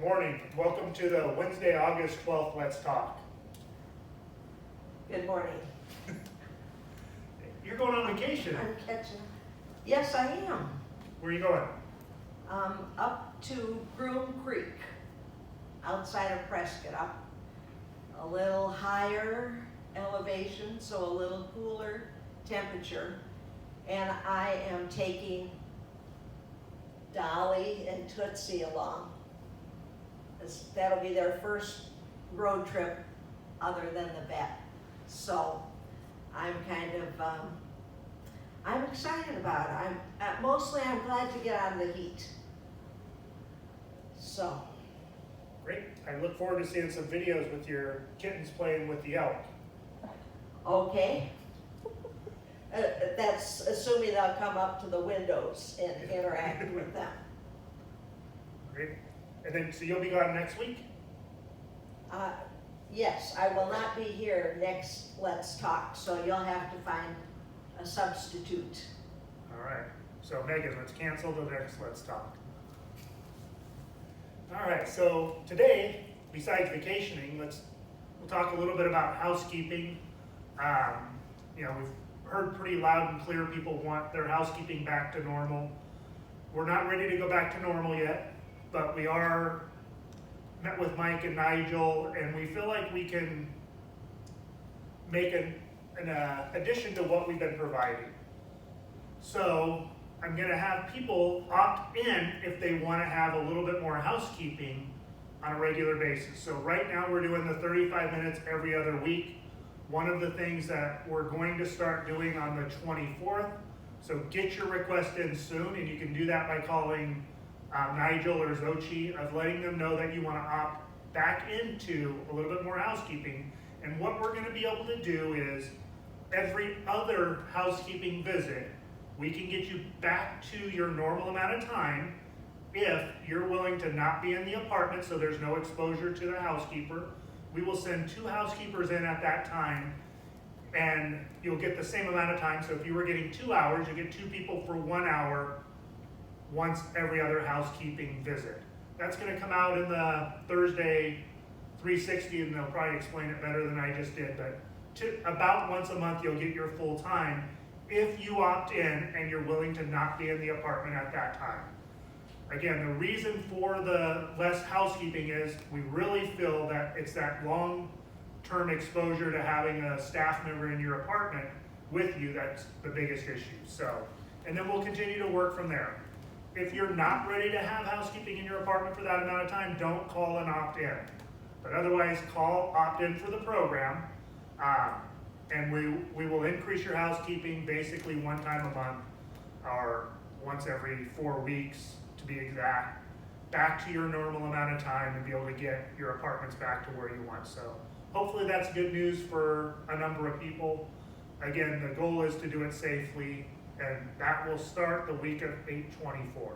Morning. Welcome to the Wednesday, August 12th Let's Talk. Good morning. You're going on vacation. I'm catching. Yes, I am. Where are you going? Up to Groom Creek, outside of Prescott, up a little higher elevation, so a little cooler temperature. And I am taking Dolly and Tootsie along. That'll be their first road trip other than the vet. So I'm kind of, I'm excited about it. I'm glad to get out of the heat. So. Great. I look forward to seeing some videos with your kittens playing with the elk. Okay. That's assuming they'll come up to the windows and interact with them. Great. And then, so you'll be gone next week? Yes, I will not be here next Let's Talk, so you'll have to find a substitute. All right. So Megan, let's cancel the next Let's Talk. All right. So today, besides vacationing, we'll talk a little bit about housekeeping. We've heard pretty loud and clear people want their housekeeping back to normal. We're not ready to go back to normal yet, but we are met with Mike and Nigel, and we feel like we can make an addition to what we've been providing. So I'm going to have people opt in if they want to have a little bit more housekeeping on a regular basis. So right now we're doing the 35 minutes every other week. One of the things that we're going to start doing on the 24th, so get your request in soon, and you can do that by calling Nigel or Xochitl, of letting them know that you want to opt back into a little bit more housekeeping. And what we're going to be able to do is every other housekeeping visit, we can get you back to your normal amount of time if you're willing to not be in the apartment so there's no exposure to the housekeeper. We will send 2 housekeepers in at that time, and you'll get the same amount of time. So if you were getting 2 hours, you get 2 people for 1 hour once every other housekeeping visit. That's going to come out in the Thursday 360, and they'll probably explain it better than I just did. But about once a month, you'll get your full time if you opt in and you're willing to not be in the apartment at that time. Again, the reason for the less housekeeping is we really feel that it's that long-term exposure to having a staff member in your apartment with you that's the biggest issue. So, and then we'll continue to work from there. If you're not ready to have housekeeping in your apartment for that amount of time, don't call and opt in. But otherwise, opt in for the program, and we will increase your housekeeping basically 1 time a month, or once every 4 weeks to be exact, back to your normal amount of time and be able to get your apartments back to where you want. So hopefully that's good news for a number of people. Again, the goal is to do it safely, and that will start the week of 8/24.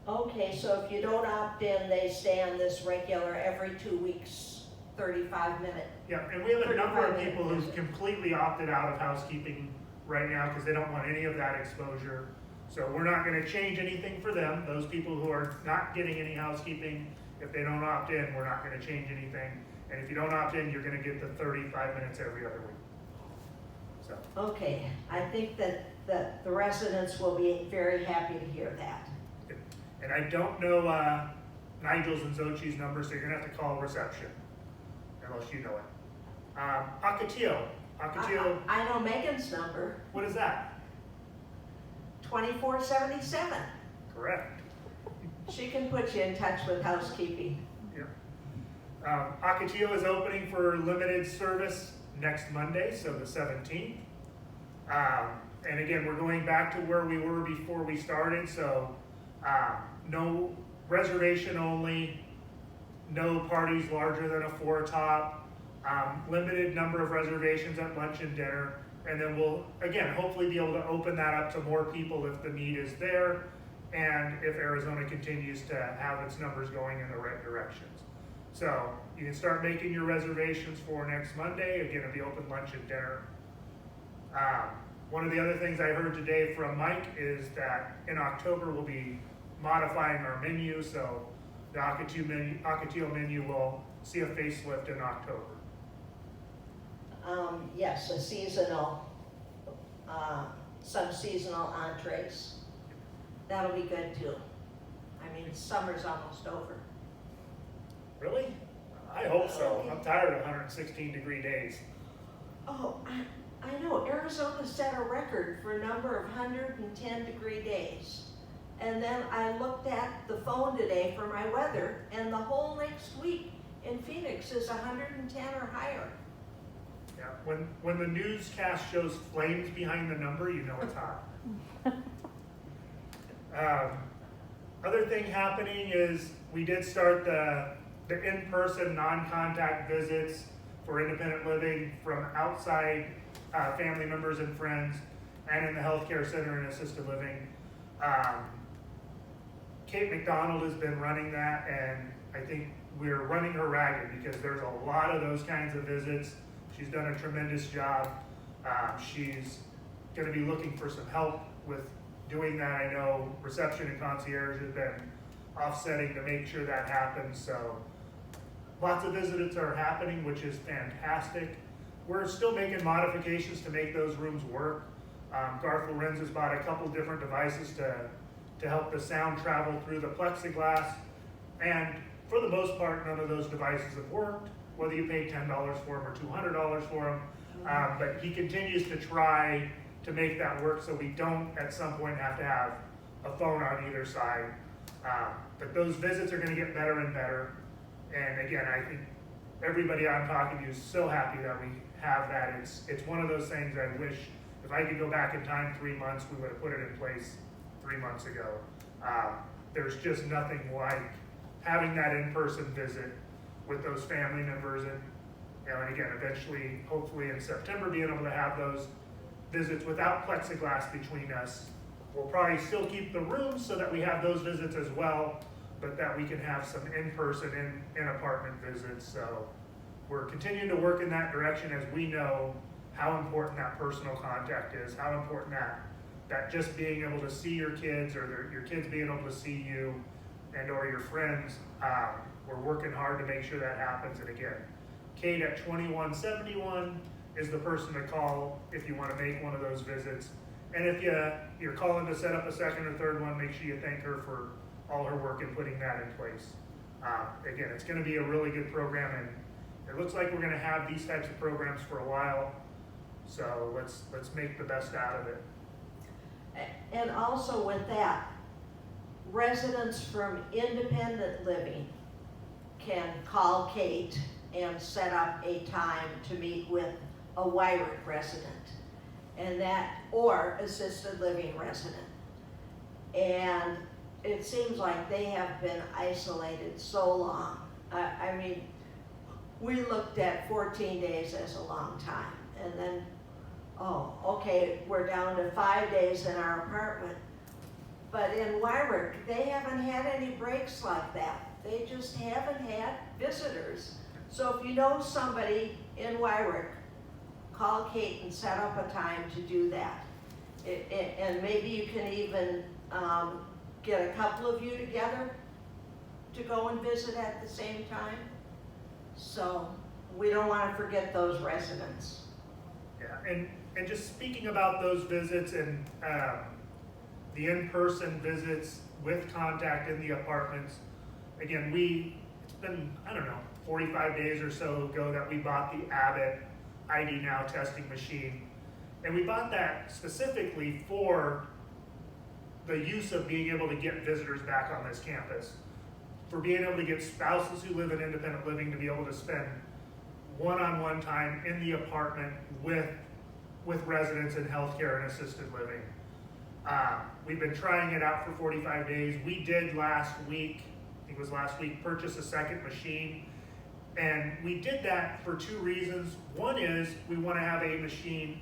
Okay, so if you don't opt in, they stay on this regular every 2 weeks, 35-minute. Yeah, and we have a number of 35-minute people who've visit. completely opted out of housekeeping right now because they don't want any of that exposure. So we're not going to change anything for them. Those people who are not getting any housekeeping, if they don't opt in, we're not going to change anything. And if you don't opt in, you're going to get the 35 minutes every other week. So. Okay, I think that the residents will be very happy to hear that. And I don't know Nigel's and Xochitl's number, so you're going to have to call reception, unless you know it. Ocotillo. I know Megan's number, What is that? 2477. Correct. She can put you in touch with housekeeping. Yeah. Ocotillo is opening for limited service next Monday, so the 17th. And again, we're going back to where we were before we started, so no reservation only, no parties larger than a 4-top, limited number of reservations at lunch and dinner, and then we'll, again, hopefully be able to open that up to more people if the need is there, and if Arizona continues to have its numbers going in the right directions. So you can start making your reservations for next Monday. Again, it'll be open lunch and dinner. One of the other things I heard today from Mike is that in October we'll be modifying our menu, so the Ocotillo menu will see a facelift in October. Yes, a seasonal, some seasonal entrees. That'll be good too. I mean, summer's almost over. Really? I hope so. I'm tired of 116-degree days. Oh, I know, Arizona set a record for a number of 110-degree days. And then I looked at the phone today for my weather, and the whole next week in Phoenix is 110 or higher. Yeah, when the newscast shows flames behind the number, you know it's hot. Other thing happening is we did start the in-person non-contact visits for independent living from outside family members and friends, and in the healthcare center and assisted living. Kate McDonald has been running that, and I think we're running her ragged because there's a lot of those kinds of visits. She's done a tremendous job. She's going to be looking for some help with doing that. I know reception and concierge has been offsetting to make sure that happens. So lots of visits are happening, which is fantastic. We're still making modifications to make those rooms work. Garth Lorenz has bought a couple different devices to help the sound travel through the plexiglass. And for the most part, none of those devices have worked, whether you paid $10 for them or $200 for them. But he continues to try to make that work so we don't at some point have to have a phone on either side. But those visits are going to get better and better. And again, I think everybody I'm talking to is so happy that we have that. It's one of those things I wish if I could go back in time 3 months, we would have put it in place 3 months ago. There's just nothing like having that in-person visit with those family members, and again, eventually, hopefully in September, being able to have those visits without plexiglass between us. We'll probably still keep the rooms so that we have those visits as well, but that we can have some in-person, in-apartment visits. So we're continuing to work in that direction as we know how important that personal contact is, how important that just being able to see your kids or your kids being able to see you and or your friends. We're working hard to make sure that happens. And again, Kate at 2171 is the person to call if you want to make one of those visits. And if you're calling to set up a second or third one, make sure you thank her for all her work in putting that in place. Again, it's going to be a really good program, and it looks like we're going to have these types of programs for a while. So let's make the best out of it. And also with that, residents from independent living can call Kate and set up a time to meet with a Wyrick resident, and that, or assisted living resident. And it seems like they have been isolated so long. I mean, we looked at 14 days as a long time, and then, oh, okay, we're down to 5 days in our apartment. But in Wyrick, they haven't had any breaks like that. They just haven't had visitors. So if you know somebody in Wyrick, call Kate and set up a time to do that. And maybe you can even get a couple of you together to go and visit at the same time. So we don't want to forget those residents. Yeah, and just speaking about those visits and the in-person visits with contact in the apartments, again, it's been, 45 days or so ago that we bought the Abbott ID Now testing machine. And we bought that specifically for the use of being able to get visitors back on this campus, for being able to get spouses who live in independent living to be able to spend one-on-one time in the apartment with residents in healthcare and assisted living. We've been trying it out for 45 days. We did last week, I think it was last week, purchase a second machine. And we did that for two reasons. One is we want to have a machine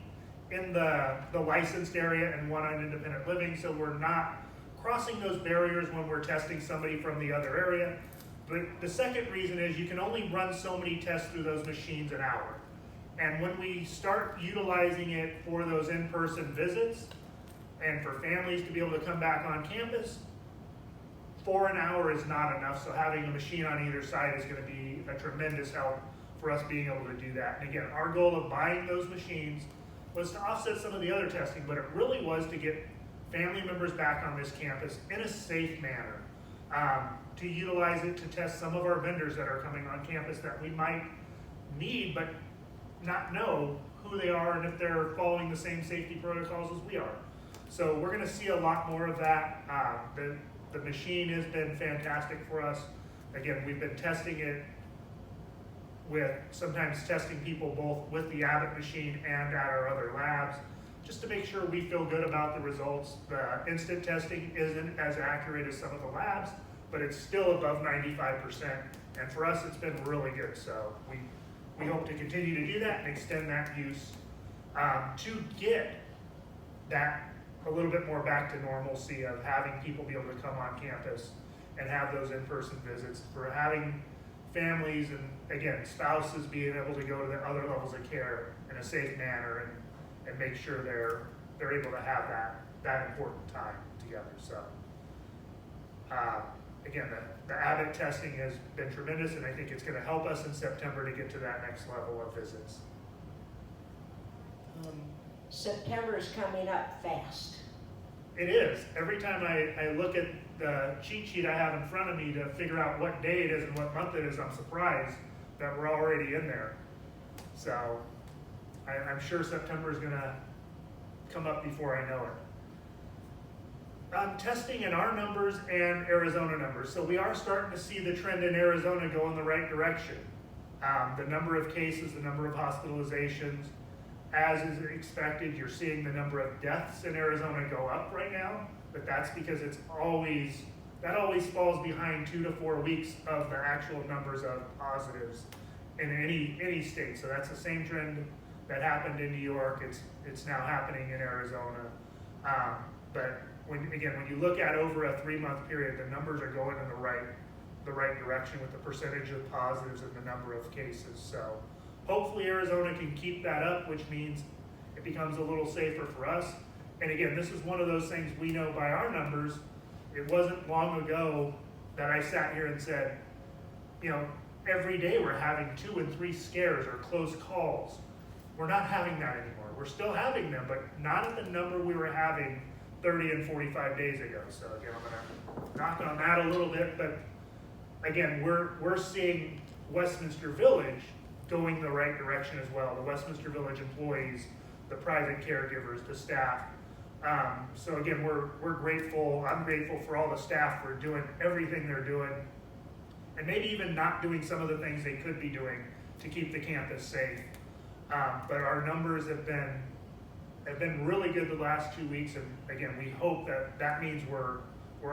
in the licensed area and one on independent living, so we're not crossing those barriers when we're testing somebody from the other area. But the second reason is you can only run so many tests through those machines an hour. And when we start utilizing it for those in-person visits and for families to be able to come back on campus, for an hour is not enough, so having a machine on either side is gonna be a tremendous help for us being able to do that. And again, our goal of buying those machines was to offset some of the other testing, but it really was to get family members back on this campus in a safe manner. To utilize it to test some of our vendors that are coming on campus that we might need, but not know who they are and if they're following the same safety protocols as we are. So we're gonna see a lot more of that. The machine has been fantastic for us. Again, we've been testing it with, sometimes testing people both with the Abbott machine and at our other labs, just to make sure we feel good about the results. The instant testing isn't as accurate as some of the labs, but it's still above 95%. And for us, it's been really good. So we hope to continue to do that and extend that use to get that a little bit more back to normalcy of having people be able to come on campus and have those in-person visits, for having families and, again, spouses being able to go to the other levels of care in a safe manner and make sure they're able to have that important time together. So again, the Abbott testing has been tremendous, and I think it's going to help us in September to get to that next level of visits. September is coming up fast. It is. Every time I look at the cheat sheet I have in front of me to figure out what day it is and what month it is, I'm surprised that we're already in there. So I'm sure September is going to come up before I know it. Testing in our numbers and Arizona numbers. So we are starting to see the trend in Arizona go in the right direction. The number of cases, the number of hospitalizations, as is expected, you're seeing the number of deaths in Arizona go up right now, but that's because that always falls behind 2 to 4 weeks of the actual numbers of positives in any state. So that's the same trend that happened in New York. It's now happening in Arizona. But when you look at over a 3-month period, the numbers are going in the right direction with the percentage of positives and the number of cases. So hopefully Arizona can keep that up, which means it becomes a little safer for us. And again, this is one of those things we know by our numbers. It wasn't long ago that I sat here and said, every day we're having 2 and 3 scares or close calls. We're not having that anymore. We're still having them, but not at the number we were having 30 and 45 days ago. So again, I'm gonna knock on that a little bit, but again, we're seeing Westminster Village going the right direction as well. The Westminster Village employees, the private caregivers, the staff. So again, we're grateful. I'm grateful for all the staff for doing everything they're doing, and maybe even not doing some of the things they could be doing to keep the campus safe. But our numbers have been really good the last 2 weeks, and again, we hope that means we're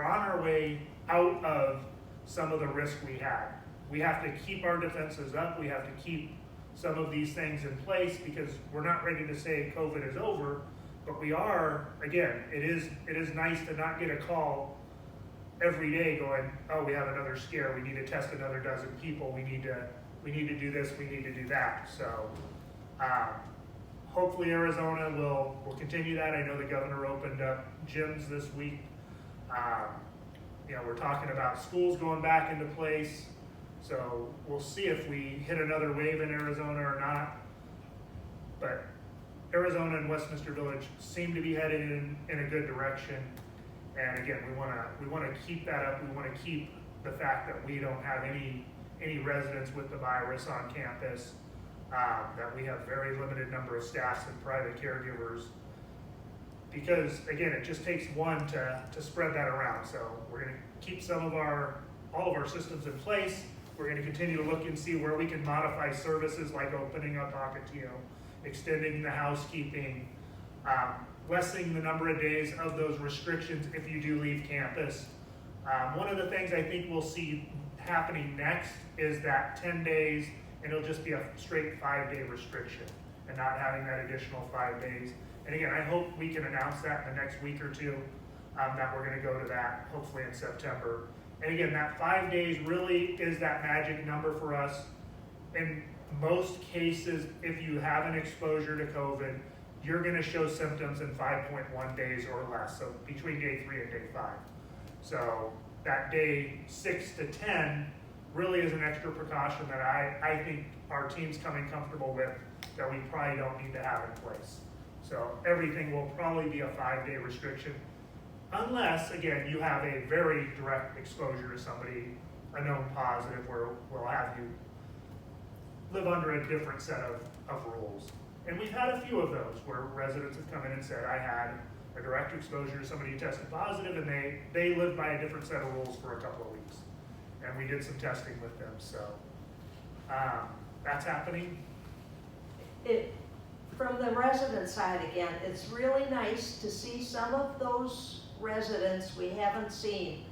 on our way out of some of the risk we had. We have to keep our defenses up. We have to keep some of these things in place because we're not ready to say COVID is over, but we are. Again, it is nice to not get a call every day going, oh, we have another scare. We need to test another dozen people. We need to do this. We need to do that. So hopefully Arizona will continue that. I know the governor opened up gyms this week. We're talking about schools going back into place. So we'll see if we hit another wave in Arizona or not. But Arizona and Westminster Village seem to be headed in a good direction. And again, we want to keep that up. We want to keep the fact that we don't have any residents with the virus on campus. That we have very limited number of staffs and private caregivers. Because again, it just takes one to spread that around. So we're going to keep all of our systems in place. We're going to continue to look and see where we can modify services like opening up Ocotillo, extending the housekeeping, lessening the number of days of those restrictions if you do leave campus. One of the things I think we'll see happening next is that 10 days, and it'll just be a straight 5-day restriction and not having that additional 5 days. And again, I hope we can announce that in the next week or two, that we're going to go to that hopefully in September. And again, that 5 days really is that magic number for us. In most cases, if you have an exposure to COVID, you're going to show symptoms in 5.1 days or less, so between day 3 and day 5. So that day 6 to 10 really is an extra precaution that I think our team's coming comfortable with, that we probably don't need to have in place. So everything will probably be a 5-day restriction, unless, again, you have a very direct exposure to somebody, a known positive, where we'll have you live under a different set of rules. And we've had a few of those where residents have come in and said, I had a direct exposure to somebody who tested positive, and they lived by a different set of rules for a couple of weeks. And we did some testing with them, so that's happening. From the resident side again, it's really nice to see some of those residents we haven't seen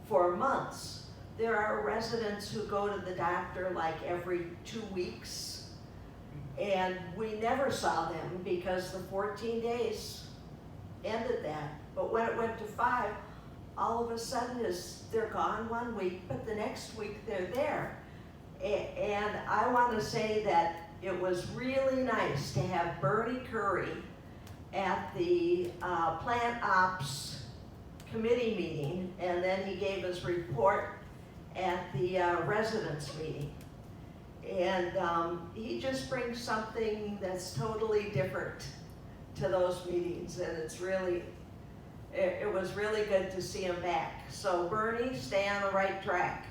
for months. There are residents who go to the doctor like every 2 weeks, and we never saw them because the 14 days ended that. But when it went to 5, all of a sudden they're gone 1 week, but the next week they're there. And I want to say that it was really nice to have Bernie Curry at the Plant Ops Committee meeting, and then he gave his report at the residents meeting. And he just brings something that's totally different to those meetings, and it's really, it was really good to see him back. So Bernie, stay on the right track.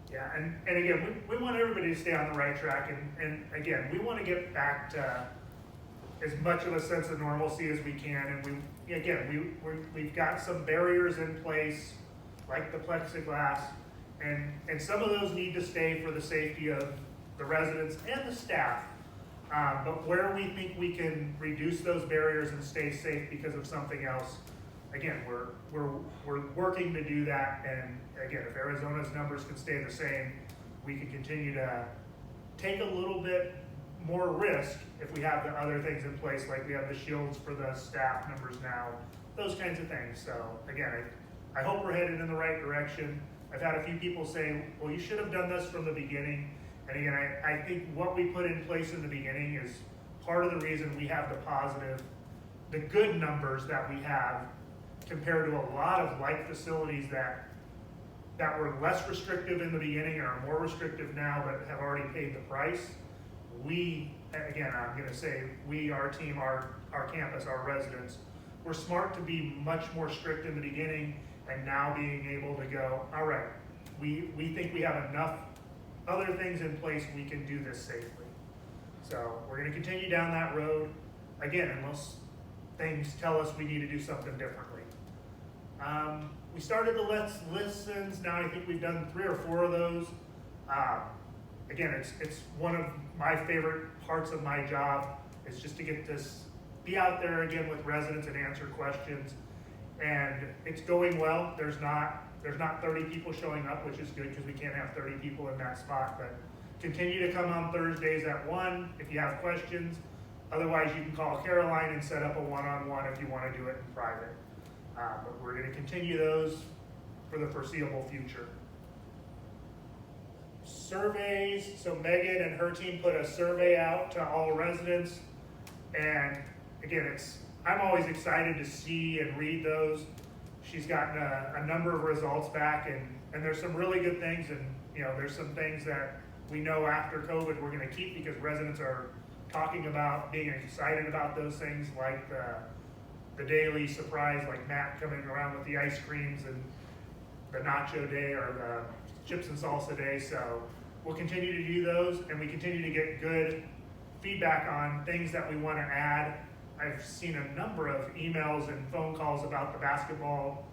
Yeah, and again, we want everybody to stay on the right track, and again, we want to get back to as much of a sense of normalcy as we can, and we've got some barriers in place, like the plexiglass, and some of those need to stay for the safety of the residents and the staff, but where we think we can reduce those barriers and stay safe because of something else, again, we're working to do that. And again, if Arizona's numbers can stay the same, we can continue to take a little bit more risk if we have the other things in place, like we have the shields for the staff members now, those kinds of things. So again, I hope we're headed in the right direction. I've had a few people say, well, you should have done this from the beginning. And again, I think what we put in place in the beginning is part of the reason we have the good numbers that we have compared to a lot of like facilities that were less restrictive in the beginning and are more restrictive now, but have already paid the price. We, again, I'm gonna say, our team, our campus, our residents, we're smart to be much more strict in the beginning, and now being able to go, all right, we think we have enough other things in place, we can do this safely. So we're gonna continue down that road, again, unless things tell us we need to do something differently. We started the Let's Listens. Now I think we've done 3 or 4 of those. Again, it's one of my favorite parts of my job, is just to get this, be out there again with residents and answer questions. And it's going well. There's not 30 people showing up, which is good because we can't have 30 people in that spot. But continue to come on Thursdays at 1 if you have questions. Otherwise, you can call Caroline and set up a one-on-one if you want to do it in private. But we're going to continue those for the foreseeable future. Surveys, so Megan and her team put a survey out to all residents. And again, I'm always excited to see and read those. She's gotten a number of results back, and there's some really good things, and there's some things that we know after COVID we're going to keep because residents are talking about being excited about those things, like the daily surprise, like Matt coming around with the ice creams, and the nacho day or the chips and salsa day. So we'll continue to do those, and we continue to get good feedback on things that we want to add. I've seen a number of emails and phone calls about the basketball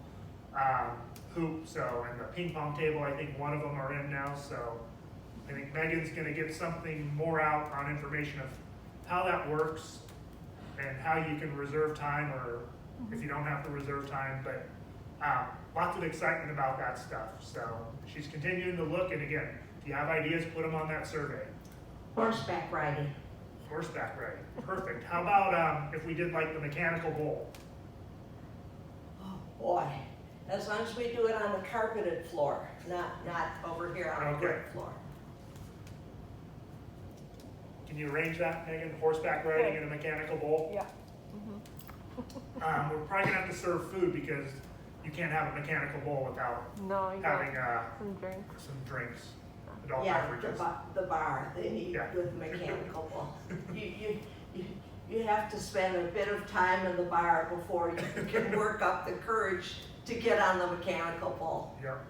hoop, and the ping pong table. I think one of them are in now. So I think Megan's going to get something more out on information of how that works and how you can reserve time, or if you don't have to reserve time. But lots of excitement about that stuff. So she's continuing to look, and again, if you have ideas, put them on that survey. Horseback riding. Horseback riding, perfect. How about if we did like the mechanical bowl? Oh boy, as long as we do it on the carpeted floor, not over here on the brick floor. Can you arrange that, Megan? Horseback riding in a mechanical bowl? Yeah. We're probably gonna have to serve food because you can't have a mechanical bull without No, you having got some drinks. some drinks, adult Yeah, beverages. the bar, they need Yeah. with mechanical bull. You have to spend a bit of time in the bar before you can work up the courage to get on the mechanical bull. Yep.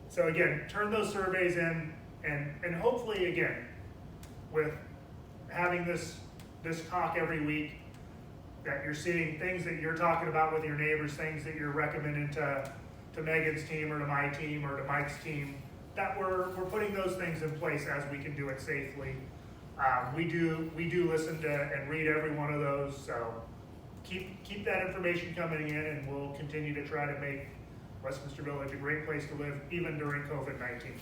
So again, turn those surveys in, and hopefully again, with having this talk every week, that you're seeing things that you're talking about with your neighbors, things that you're recommending to Megan's team or to my team or to Mike's team, that we're putting those things in place as we can do it safely. We do listen to and read every one of those, so keep that information coming in, and we'll continue to try to make Westminster Village a great place to live, even during COVID-19.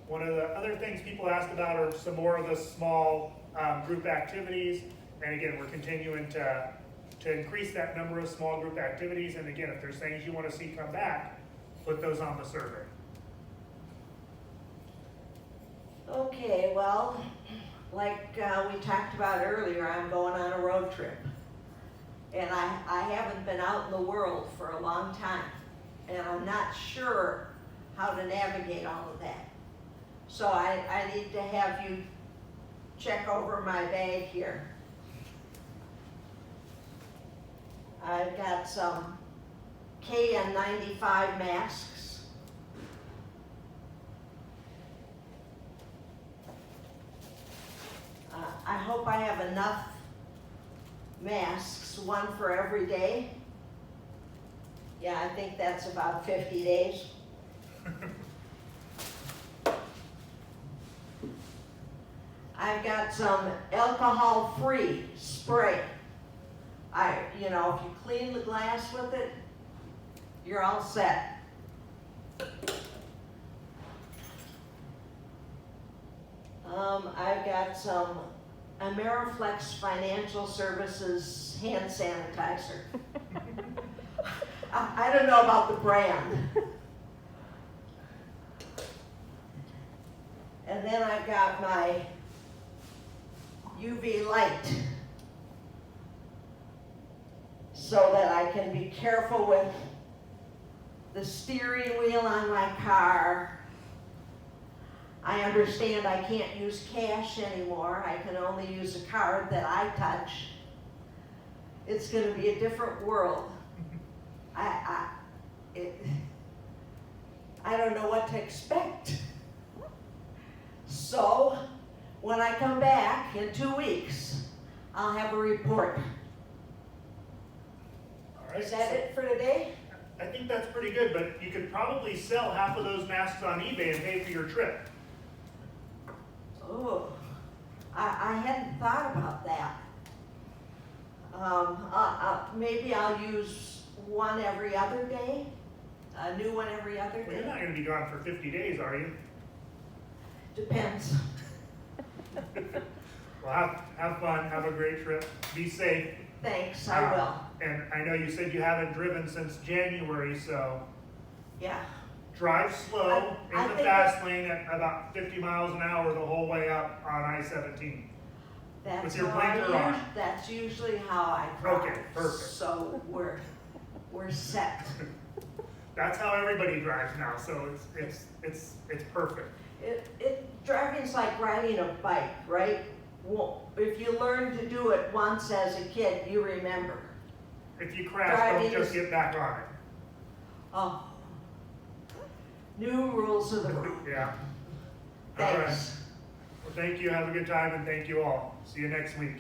One of the other things people asked about are some more of the small group activities, and again, we're continuing to increase that number of small group activities, and again, if there's things you want to see come back, put those on the survey. Okay, well, like we talked about earlier, I'm going on a road trip. And I haven't been out in the world for a long time. And I'm not sure how to navigate all of that. So I need to have you check over my bag here. I've got some KN95 masks. I hope I have enough masks, one for every day. Yeah, I think that's about 50 days. I've got some alcohol-free spray. If you clean the glass with it, you're all set. I've got some Ameriflex Financial Services hand sanitizer. I don't know about the brand. And then I've got my UV light so that I can be careful with the steering wheel on my car. I understand I can't use cash anymore. I can only use a card that I touch. It's going to be a different world. I don't know what to expect. So, when I come back in 2 weeks, I'll have a report. All right. Is that it for today? I think that's pretty good, but you could probably sell half of those masks on eBay and pay for your trip. Oh, I hadn't thought about that. Maybe I'll use one every other day, a new one every other Well, you're day. not going to be gone for 50 days, are you? Depends. Well, have fun, have a great trip, be safe. Thanks, I will. And I know you said you haven't driven since January, so Yeah. drive slow I in the think fast lane at about 50 miles an hour the whole way up on I-17. That's With your how I blinker on. That's usually how I drive. Okay, perfect. So we're set. That's how everybody drives now, so it's perfect. Driving's like riding a bike, right? Well, if you learn to do it once as a kid, you remember. If you crash, Driving don't just is- get back on it. Oh. New rules of the road. Yeah. All right. Thanks. Well, thank you, have a good time, and thank you all. See you next week.